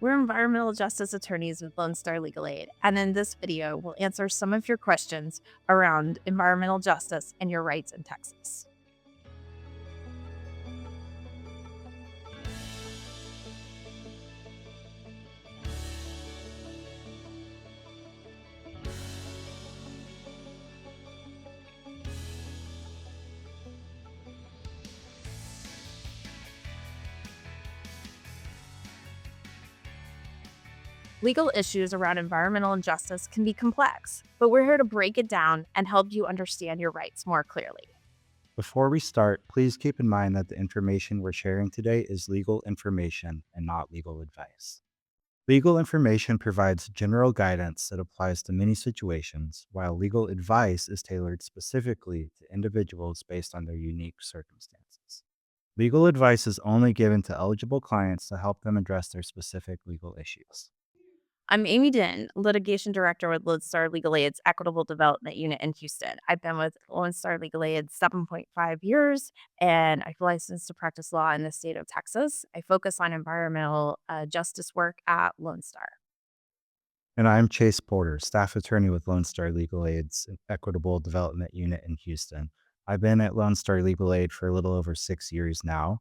We're environmental justice attorneys with Lone Star Legal Aid, and in this video, we'll answer some of your questions around environmental justice and your rights in Texas. Legal issues around environmental injustice can be complex, but we're here to break it down and help you understand your rights more clearly. Before we start, please keep in mind that the information we're sharing today is legal information and not legal advice. Legal information provides general guidance that applies to many situations, while legal advice is tailored specifically to individuals based on their unique circumstances. Legal advice is only given to eligible clients to help them address their specific legal issues. I'm Amy Din, litigation director with Lone Star Legal Aid's Equitable Development Unit in Houston. I've been with Lone Star Legal Aid 7.5 years, and I've licensed to practice law in the state of Texas. I focus on environmental justice work at Lone Star. And I'm Chase Porter, staff attorney with Lone Star Legal Aid's Equitable Development Unit in Houston. I've been at Lone Star Legal Aid for a little over 6 years now.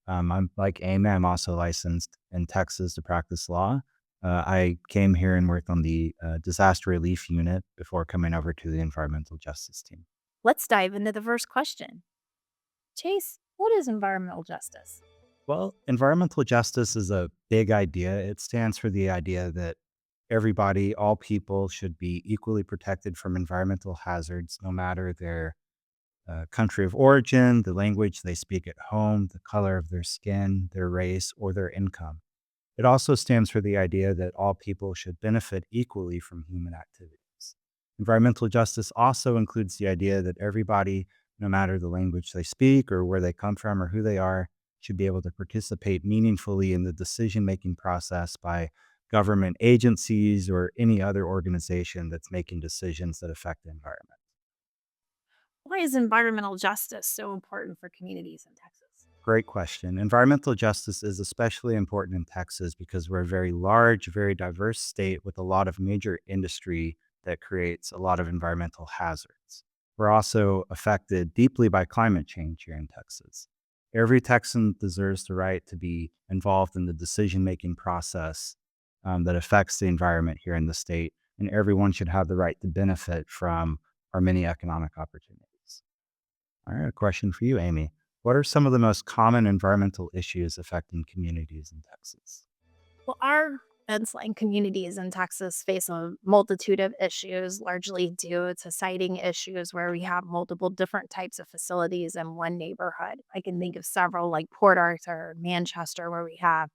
I'm like Amy, I'm also licensed in Texas to practice law. I came here and worked on the disaster relief unit before coming over to the environmental justice team. Let's dive into the first question. Chase, what is environmental justice? Well, environmental justice is a big idea. It stands for the idea that everybody, all people, should be equally protected from environmental hazards, no matter their country of origin, the language they speak at home, the color of their skin, their race, or their income. It also stands for the idea that all people should benefit equally from human activities. Environmental justice also includes the idea that everybody, no matter the language they speak or where they come from or who they are, should be able to participate meaningfully in the decision making process by government agencies or any other organization that's making decisions that affect the environment. Why is environmental justice so important for communities in Texas? Great question. Environmental justice is especially important in Texas because we're a very large, very diverse state with a lot of major industry that creates a lot of environmental hazards. We're also affected deeply by climate change here in Texas. Every Texan deserves the right to be involved in the decision making process that affects the environment here in the state, and everyone should have the right to benefit from our many economic opportunities. All right, a question for you, Amy. What are some of the most common environmental issues affecting communities in Texas? Well, our fence-line communities in Texas face a multitude of issues, largely due to siting issues where we have multiple different types of facilities in one neighborhood. I can think of several like Port Arthur, Manchester, where we have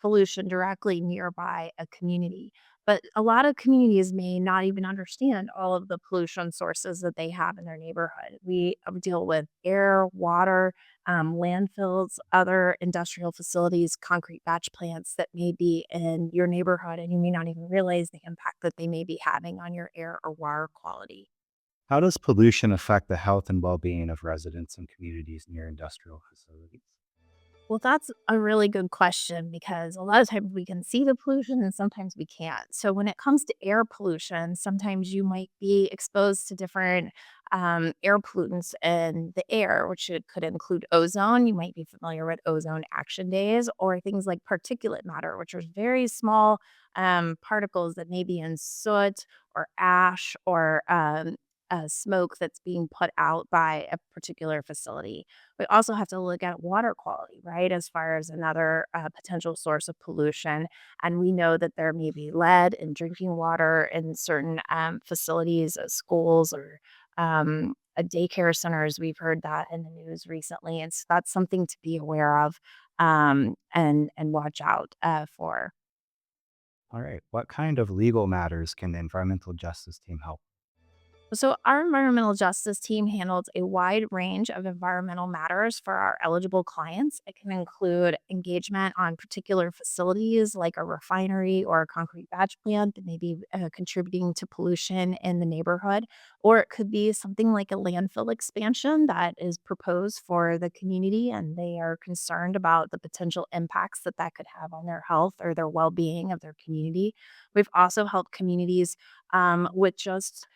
pollution directly nearby a community. But a lot of communities may not even understand all of the pollution sources that they have in their neighborhood. We deal with air, water, landfills, other industrial facilities, concrete batch plants that may be in your neighborhood, and you may not even realize the impact that they may be having on your air or water quality. How does pollution affect the health and well being of residents and communities near industrial facilities? Well, that's a really good question because a lot of times we can see the pollution and sometimes we can't. So, when it comes to air pollution, sometimes you might be exposed to different air pollutants in the air, which could include ozone. You might be familiar with ozone action days or things like particulate matter, which are very small particles that may be in soot or ash or smoke that's being put out by a particular facility. We also have to look at water quality, right, as far as another potential source of pollution. And we know that there may be lead in drinking water in certain facilities, schools, or daycare centers. We've heard that in the news recently, and so that's something to be aware of and watch out for. All right. What kind of legal matters can the environmental justice team help? So, our environmental justice team handles a wide range of environmental matters for our eligible clients. It can include engagement on particular facilities like a refinery or a concrete batch plant that may be contributing to pollution in the neighborhood, or it could be something like a landfill expansion that is proposed for the community and they are concerned about the potential impacts that that could have on their health or their well being of their community. We've also helped communities with just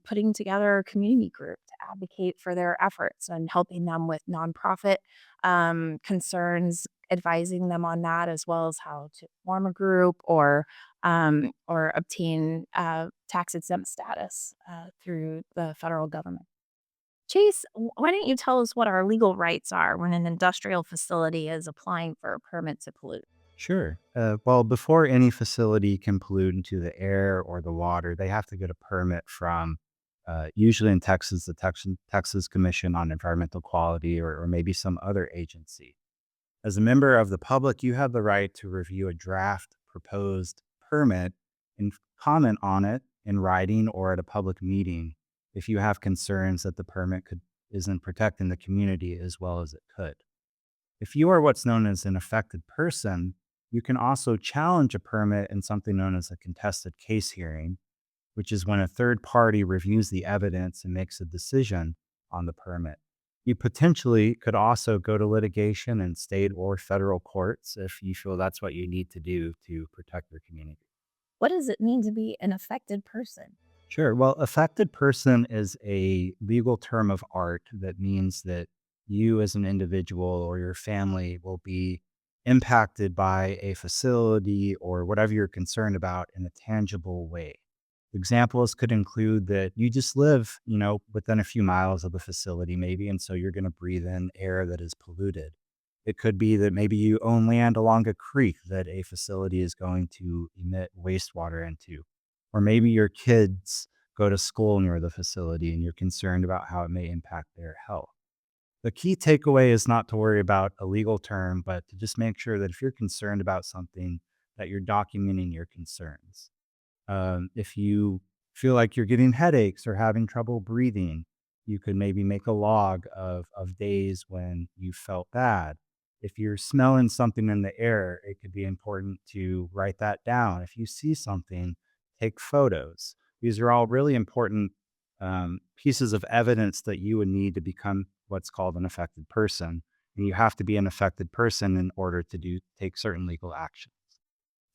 putting together a community group to advocate for their efforts and helping them with nonprofit concerns, advising them on that, as well as how to form a group or obtain tax exempt status through the federal government. Chase, why don't you tell us what our legal rights are when an industrial facility is applying for a permit to pollute? Sure. Well, before any facility can pollute into the air or the water, they have to get a permit from, usually in Texas, the Texas Commission on Environmental Quality or maybe some other agency. As a member of the public, you have the right to review a draft proposed permit and comment on it in writing or at a public meeting if you have concerns that the permit isn't protecting the community as well as it could. If you are what's known as an affected person, you can also challenge a permit in something known as a contested case hearing, which is when a third party reviews the evidence and makes a decision on the permit. You potentially could also go to litigation in state or federal courts if you feel that's what you need to do to protect your community. What does it mean to be an affected person? Sure. Well, affected person is a legal term of art that means that you as an individual or your family will be impacted by a facility or whatever you're concerned about in a tangible way. Examples could include that you just live, within a few miles of the facility, maybe, and so you're going to breathe in air that is polluted. It could be that maybe you own land along a creek that a facility is going to emit wastewater into. Or maybe your kids go to school near the facility and you're concerned about how it may impact their health. The key takeaway is not to worry about a legal term, but to just make sure that if you're concerned about something, that you're documenting your concerns. If you feel like you're getting headaches or having trouble breathing, you could maybe make a log of days when you felt bad. If you're smelling something in the air, it could be important to write that down. If you see something, take photos. These are all really important pieces of evidence that you would need to become what's called an affected person. And you have to be an affected person in order to take certain legal action.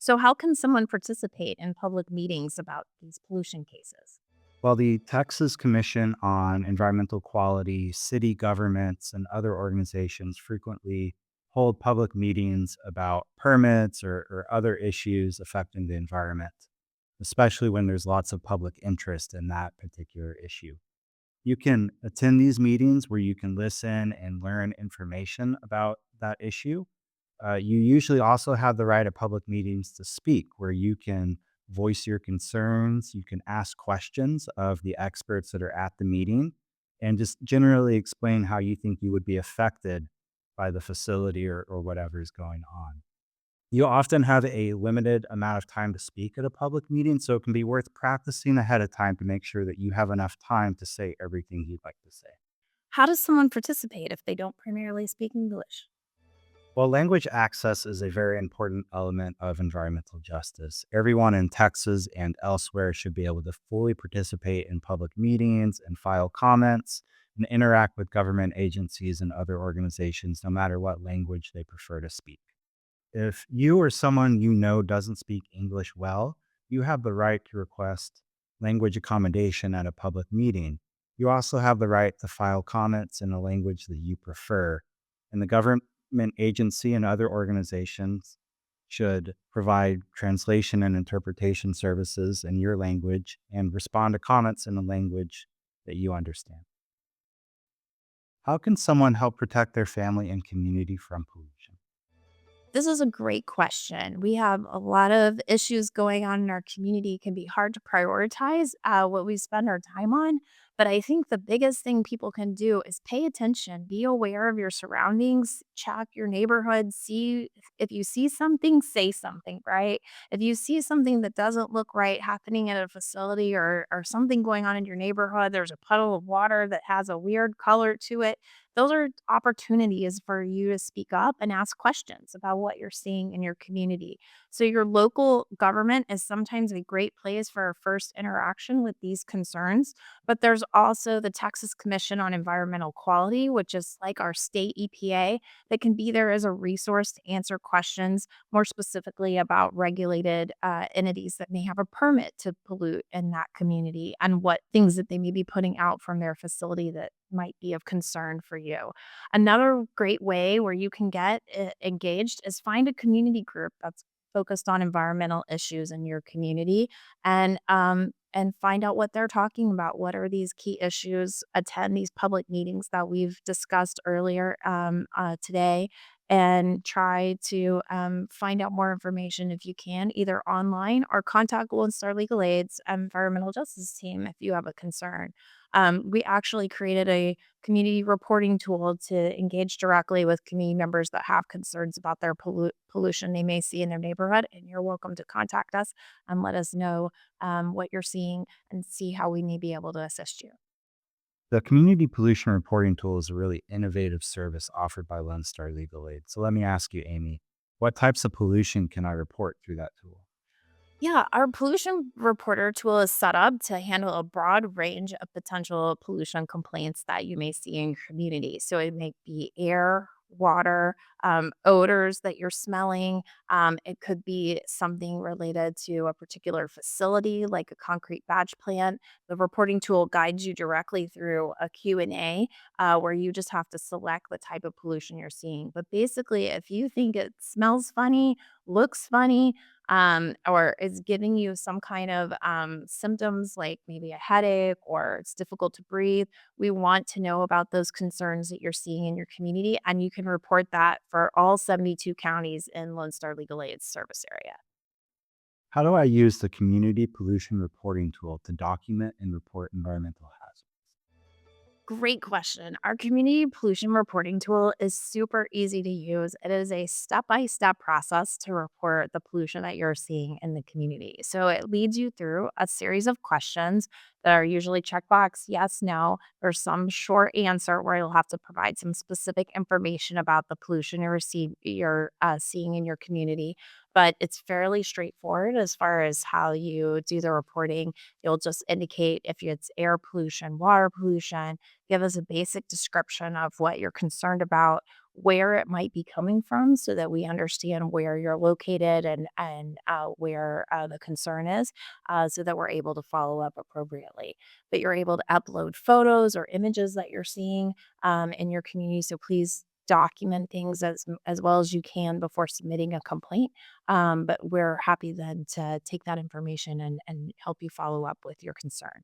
So, how can someone participate in public meetings about these pollution cases? Well, the Texas Commission on Environmental Quality, city governments, and other organizations frequently hold public meetings about permits or other issues affecting the environment, especially when there's lots of public interest in that particular issue. You can attend these meetings where you can listen and learn information about that issue. You usually also have the right of public meetings to speak, where you can voice your concerns. You can ask questions of the experts that are at the meeting and just generally explain how you think you would be affected by the facility or whatever is going on. You often have a limited amount of time to speak at a public meeting, so it can be worth practicing ahead of time to make sure that you have enough time to say everything you'd like to say. How does someone participate if they don't primarily speak English? Well, language access is a very important element of environmental justice. Everyone in Texas and elsewhere should be able to fully participate in public meetings and file comments and interact with government agencies and other organizations, no matter what language they prefer to speak. If you or someone you know doesn't speak English well, you have the right to request language accommodation at a public meeting. You also have the right to file comments in a language that you prefer. And the government agency and other organizations should provide translation and interpretation services in your language and respond to comments in a language that you understand. How can someone help protect their family and community from pollution? This is a great question. We have a lot of issues going on in our community. It can be hard to prioritize what we spend our time on. But I think the biggest thing people can do is pay attention, be aware of your surroundings, check your neighborhood, see if you see something, say something, right? If you see something that doesn't look right happening at a facility or something going on in your neighborhood, there's a puddle of water that has a weird color to it. Those are opportunities for you to speak up and ask questions about what you're seeing in your community. So, your local government is sometimes a great place for a first interaction with these concerns, but there's also the Texas Commission on Environmental Quality, which is like our state EPA, that can be there as a resource to answer questions more specifically about regulated entities that may have a permit to pollute in that community and what things that they may be putting out from their facility that might be of concern for you. Another great way where you can get engaged is find a community group that's focused on environmental issues in your community and find out what they're talking about. What are these key issues? Attend these public meetings that we've discussed earlier today and try to find out more information if you can, either online or contact Golden Star Legal Aid's environmental justice team if you have a concern. We actually created a community reporting tool to engage directly with community members that have concerns about their pollution they may see in their neighborhood. And you're welcome to contact us and let us know what you're seeing and see how we may be able to assist you. The community pollution reporting tool is a really innovative service offered by Lone Star Legal Aid. So let me ask you, Amy, what types of pollution can I report through that tool? Yeah, our pollution reporter tool is set up to handle a broad range of potential pollution complaints that you may see in your community. So it may be air, water, odors that you're smelling. It could be something related to a particular facility, like a concrete batch plant. The reporting tool guides you directly through a Q&A where you just have to select the type of pollution you're seeing. But basically, if you think it smells funny, looks funny, or is giving you some kind of symptoms like maybe a headache or it's difficult to breathe, we want to know about those concerns that you're seeing in your community. And you can report that for all 72 counties in Lone Star Legal Aid's service area. How do I use the community pollution reporting tool to document and report environmental hazards? Great question. Our community pollution reporting tool is super easy to use. It is a step by step process to report the pollution that you're seeing in the community. So it leads you through a series of questions that are usually checkbox yes, no, or some short answer where you'll have to provide some specific information about the pollution you're seeing in your community. But it's fairly straightforward as far as how you do the reporting. You'll just indicate if it's air pollution, water pollution, give us a basic description of what you're concerned about, where it might be coming from so that we understand where you're located and where the concern is so that we're able to follow up appropriately. But you're able to upload photos or images that you're seeing in your community. So please document things as well as you can before submitting a complaint. But we're happy then to take that information and help you follow up with your concern.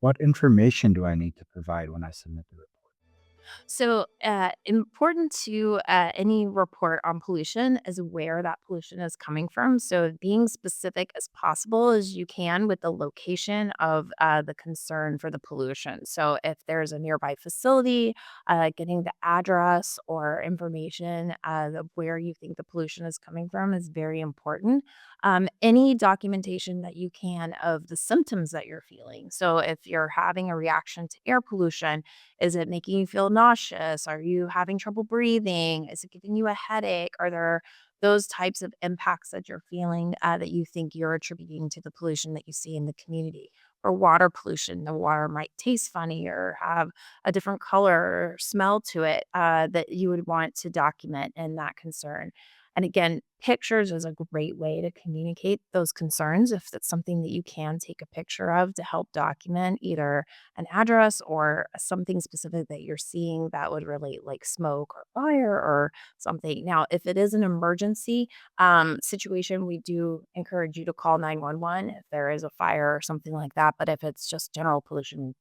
What information do I need to provide when I submit the report? So, important to any report on pollution is where that pollution is coming from. So, being specific as possible as you can with the location of the concern for the pollution. So, if there's a nearby facility, getting the address or information of where you think the pollution is coming from is very important. Any documentation that you can of the symptoms that you're feeling. So, if you're having a reaction to air pollution, is it making you feel nauseous? Are you having trouble breathing? Is it giving you a headache? Are there those types of impacts that you're feeling that you think you're attributing to the pollution that you see in the community? Or water pollution, the water might taste funny or have a different color or smell to it that you would want to document in that concern. And again, pictures is a great way to communicate those concerns if that's something that you can take a picture of to help document either an address or something specific that you're seeing that would relate like smoke or fire or something. Now, if it is an emergency situation, we do encourage you to call 911 if there is a fire or something like that. But if it's just general pollution,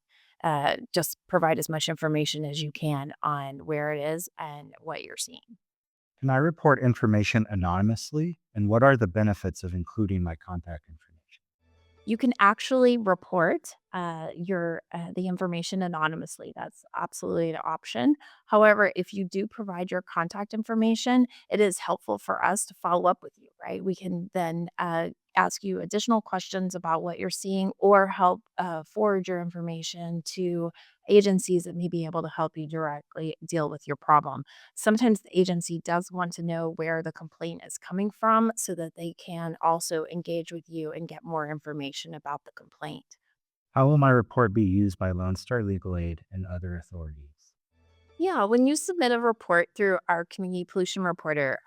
just provide as much information as you can on where it is and what you're seeing. Can I report information anonymously? And what are the benefits of including my contact information? You can actually report your the information anonymously. That's absolutely an option. However, if you do provide your contact information, it is helpful for us to follow up with you, right? We can then ask you additional questions about what you're seeing or help forward your information to agencies that may be able to help you directly deal with your problem. Sometimes the agency does want to know where the complaint is coming from so that they can also engage with you and get more information about the complaint. How will my report be used by Lone Star Legal Aid and other authorities? Yeah, when you submit a report through our community pollution reporter,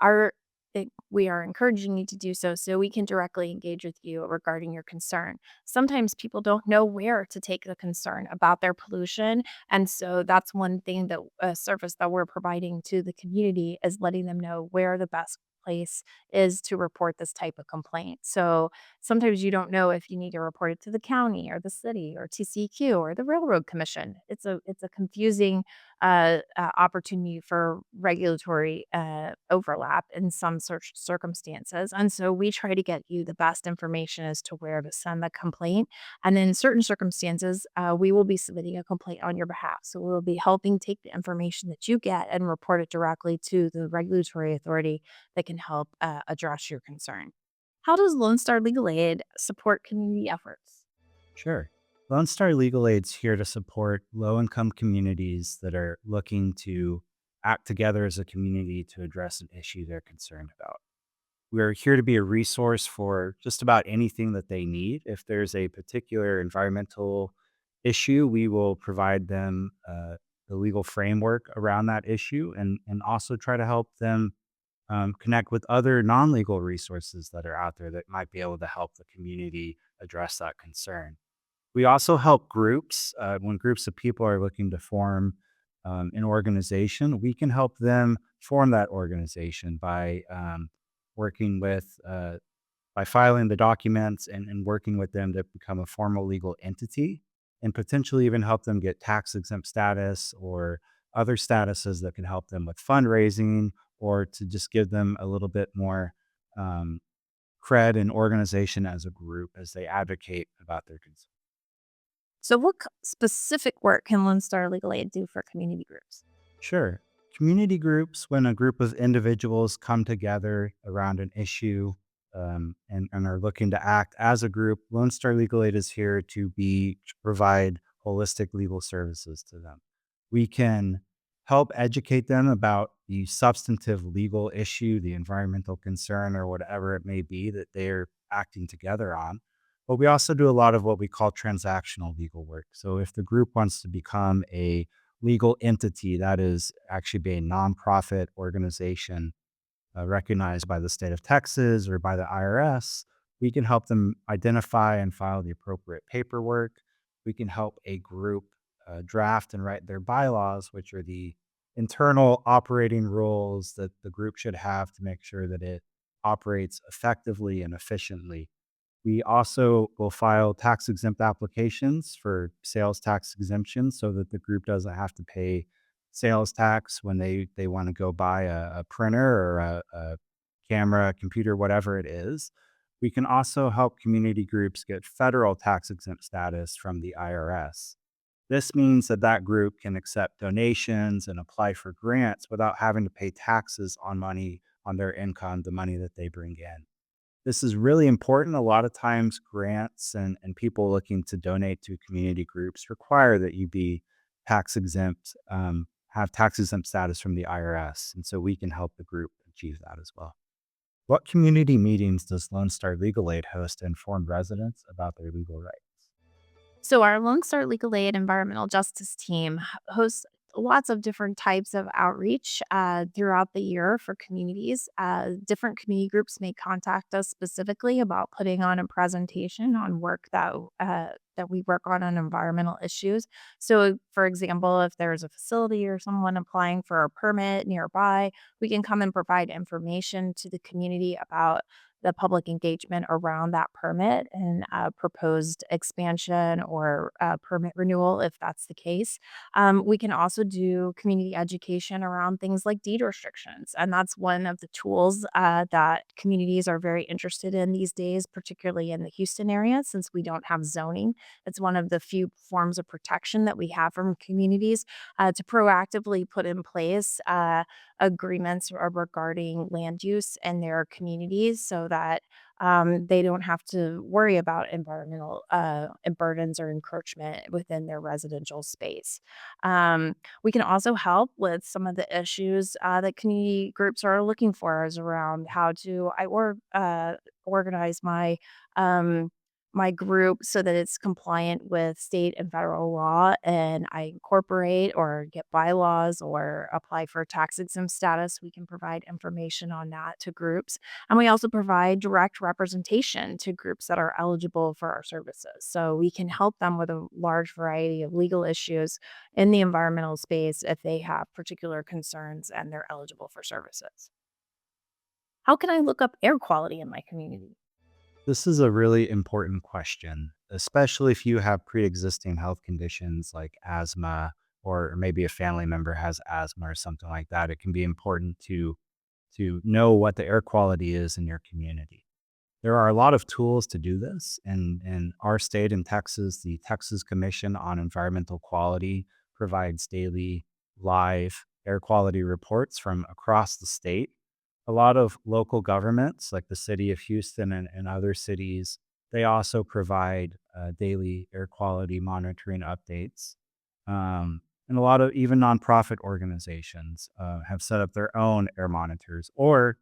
we are encouraging you to do so so we can directly engage with you regarding your concern. Sometimes people don't know where to take the concern about their pollution, and so that's one thing that a service that we're providing to the community is letting them know where the best place is to report this type of complaint. So sometimes you don't know if you need to report it to the county or the city or TCQ or the railroad commission. It's a confusing opportunity for regulatory overlap in some circumstances. And so we try to get you the best information as to where to send the complaint. And in certain circumstances, we will be submitting a complaint on your behalf. So we'll be helping take the information that you get and report it directly to the regulatory authority that can help address your concern. How does Lone Star Legal Aid support community efforts? Sure. Lone Star Legal Aid's here to support low income communities that are looking to act together as a community to address an issue they're concerned about. We're here to be a resource for just about anything that they need. If there's a particular environmental issue, we will provide them the legal framework around that issue and also try to help them connect with other non legal resources that are out there that might be able to help the community address that concern. We also help groups when groups of people are looking to form an organization. We can help them form that organization by working with, by filing the documents and working with them to become a formal legal entity and potentially even help them get tax exempt status or other statuses that can help them with fundraising or to just give them a little bit more um, cred and organization as a group as they advocate about their concerns. So, what specific work can Lone Star Legal Aid do for community groups? Sure. Community groups, when a group of individuals come together around an issue and are looking to act as a group, Lone Star Legal Aid is here to provide holistic legal services to them. We can help educate them about the substantive legal issue, the environmental concern, or whatever it may be that they're acting together on. But we also do a lot of what we call transactional legal work. So if the group wants to become a legal entity that is actually be a nonprofit organization recognized by the state of Texas or by the IRS, we can help them identify and file the appropriate paperwork. We can help a group draft and write their bylaws, which are the internal operating rules that the group should have to make sure that it operates effectively and efficiently. We also will file tax exempt applications for sales tax exemption so that the group doesn't have to pay sales tax when they want to go buy a printer or a camera, computer, whatever it is. We can also help community groups get federal tax exempt status from the IRS. This means that that group can accept donations and apply for grants without having to pay taxes on money on their income, the money that they bring in. This is really important. A lot of times, grants and people looking to donate to community groups require that you be tax exempt, have tax exempt status from the IRS. And so we can help the group achieve that as well. What community meetings does Lone Star Legal Aid host to inform residents about their legal rights? So, our Lone Star Legal Aid environmental justice team hosts lots of different types of outreach throughout the year for communities. Different community groups may contact us specifically about putting on a presentation on work that we work on environmental issues. So, for example, if there's a facility or someone applying for a permit nearby, we can come and provide information to the community about the public engagement around that permit and proposed expansion or permit renewal, if that's the case. We can also do community education around things like deed restrictions. And that's one of the tools that communities are very interested in these days, particularly in the Houston area, since we don't have zoning. It's one of the few forms of protection that we have from communities to proactively put in place agreements regarding land use in their communities so that they don't have to worry about environmental burdens or encroachment within their residential space. Um, we can also help with some of the issues that community groups are looking for is around how to organize um, my group so that it's compliant with state and federal law, and I incorporate or get bylaws or apply for tax exempt status. We can provide information on that to groups. And we also provide direct representation to groups that are eligible for our services. So we can help them with a large variety of legal issues in the environmental space if they have particular concerns and they're eligible for services. How can I look up air quality in my community? This is a really important question, especially if you have pre-existing health conditions like asthma, or maybe a family member has asthma or something like that. It can be important to know what the air quality is in your community. There are a lot of tools to do this. And in our state in Texas, the Texas Commission on Environmental Quality provides daily live air quality reports from across the state. A lot of local governments, like the city of Houston and other cities, they also provide daily air quality monitoring updates. And a lot of even nonprofit organizations have set up their own air monitors, or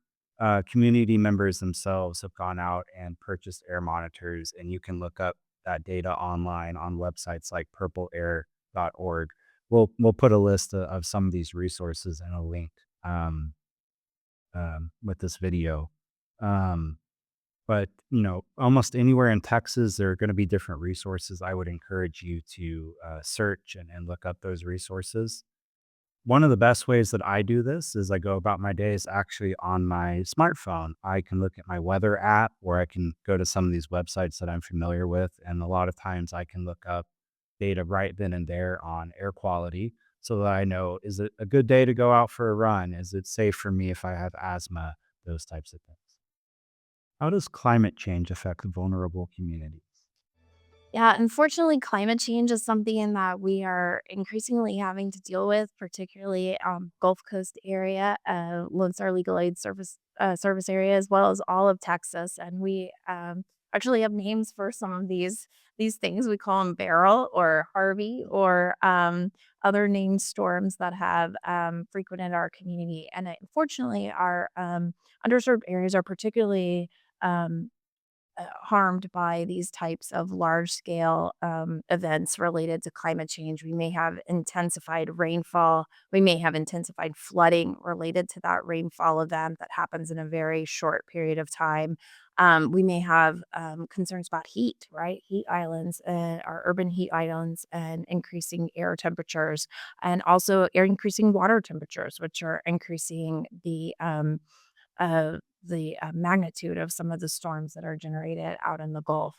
community members themselves have gone out and purchased air monitors, and you can look up that data online on websites like purpleair.org. We'll put a list of some of these resources and a link um, with this video. Um, but almost anywhere in Texas, there are going to be different resources. I would encourage you to search and look up those resources. One of the best ways that I do this is I go about my days actually on my smartphone. I can look at my weather app, or I can go to some of these websites that I'm familiar with. And a lot of times I can look up data right then and there on air quality so that I know, is it a good day to go out for a run? Is it safe for me if I have asthma? Those types of things. How does climate change affect vulnerable communities? Yeah, unfortunately, climate change is something that we are increasingly having to deal with, particularly Gulf Coast area, Lone Star Legal Aid service area, as well as all of Texas. And we actually have names for some of these things. We call them Beryl or Harvey or other named storms that have frequented our community. And unfortunately, our underserved areas are particularly um, harmed by these types of large scale events related to climate change. We may have intensified rainfall. We may have intensified flooding related to that rainfall event that happens in a very short period of time. We may have concerns about heat, right? Heat islands and our urban heat islands and increasing air temperatures, and also increasing water temperatures, which are increasing the magnitude of some of the storms that are generated out in the Gulf.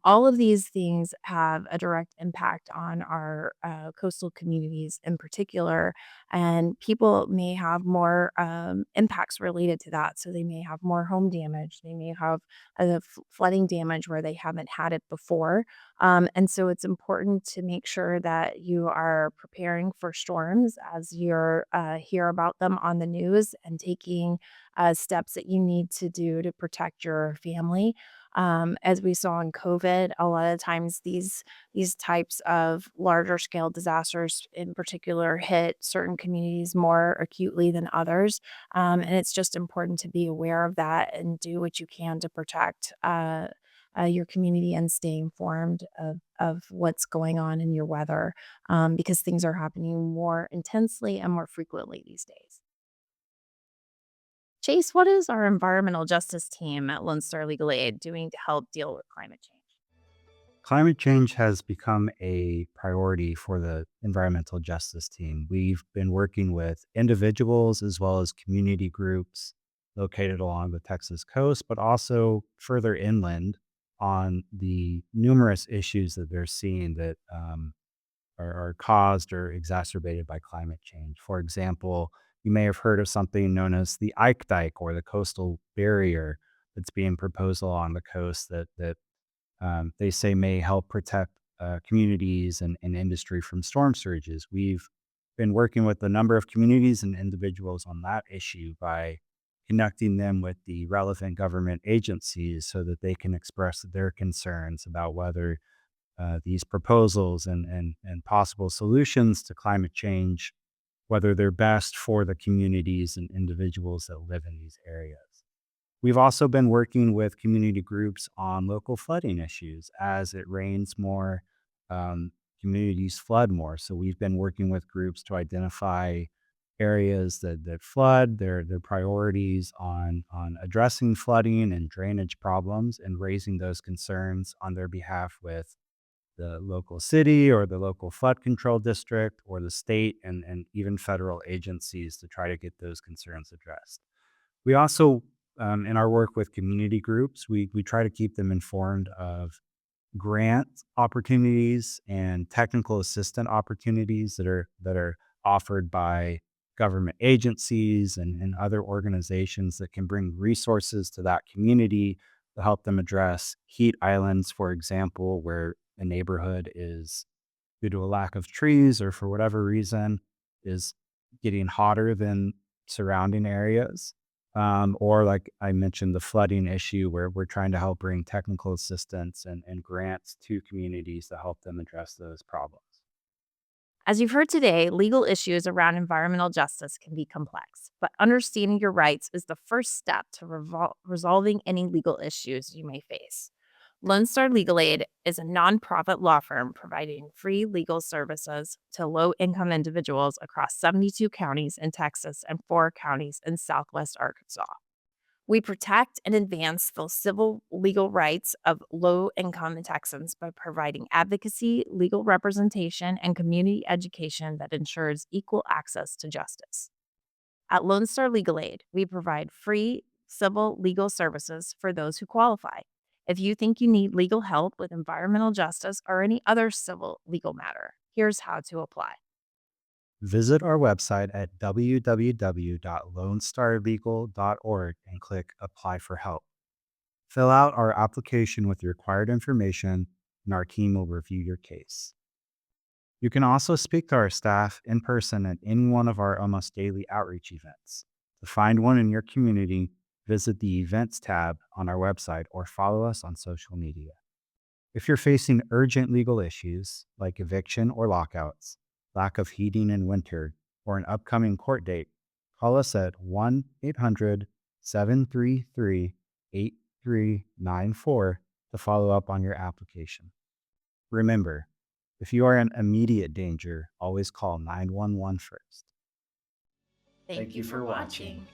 All of these things have a direct impact on our coastal communities in particular, and people may have more impacts related to that. So they may have more home damage, they may have flooding damage where they haven't had it before. And so it's important to make sure that you are preparing for storms as you're hear about them on the news and taking steps that you need to do to protect your family. As we saw in COVID, a lot of times these types of larger scale disasters, in particular, hit certain communities more acutely than others, and it's just important to be aware of that and do what you can to protect. Your community and stay informed of what's going on in your weather because things are happening more intensely and more frequently these days. Chase, what is our environmental justice team at Lone Star Legal Aid doing to help deal with climate change? Climate change has become a priority for the environmental justice team. We've been working with individuals as well as community groups located along the Texas coast, but also further inland on the numerous issues that they're seeing that are caused or exacerbated by climate change. For example, you may have heard of something known as the Ike Dike or the coastal barrier that's being proposed along the coast that they say may help protect communities and industry from storm surges. We've been working with a number of communities and individuals on that issue by connecting them with the relevant government agencies so that they can express their concerns about whether these proposals and possible solutions to climate change, whether they're best for the communities and individuals that live in these areas. We've also been working with community groups on local flooding issues. As it rains more, communities flood more. So we've been working with groups to identify areas that flood, their priorities on addressing flooding and drainage problems, and raising those concerns on their behalf with the local city or the local flood control district or the state and even federal agencies to try to get those concerns addressed. We also, in our work with community groups, we try to keep them informed of grant opportunities and technical assistant opportunities that are offered by government agencies and other organizations that can bring resources to that community to help them address heat islands, for example, where a neighborhood is due to a lack of trees or for whatever reason is getting hotter than surrounding areas. Or like I mentioned, the flooding issue where we're trying to help bring technical assistance and grants to communities to help them address those problems. As you've heard today, legal issues around environmental justice can be complex, but understanding your rights is the first step to resolving any legal issues you may face. Lone Star Legal Aid is a nonprofit law firm providing free legal services to low income individuals across 72 counties in Texas and 4 counties in southwest Arkansas. We protect and advance the civil legal rights of low income Texans by providing advocacy, legal representation, and community education that ensures equal access to justice. At Lone Star Legal Aid, we provide free civil legal services for those who qualify. If you think you need legal help with environmental justice or any other civil legal matter, here's how to apply. Visit our website at www.lonestarlegal.org and click Apply for Help. Fill out our application with the required information, and our team will review your case. You can also speak to our staff in person at any one of our almost daily outreach events. To find one in your community, visit the Events tab on our website or follow us on social media. If you're facing urgent legal issues like eviction or lockouts, lack of heating in winter, or an upcoming court date, call us at 1 800 733 8394 to follow up on your application. Remember, if you are in immediate danger, always call 911 first. Thank you for watching.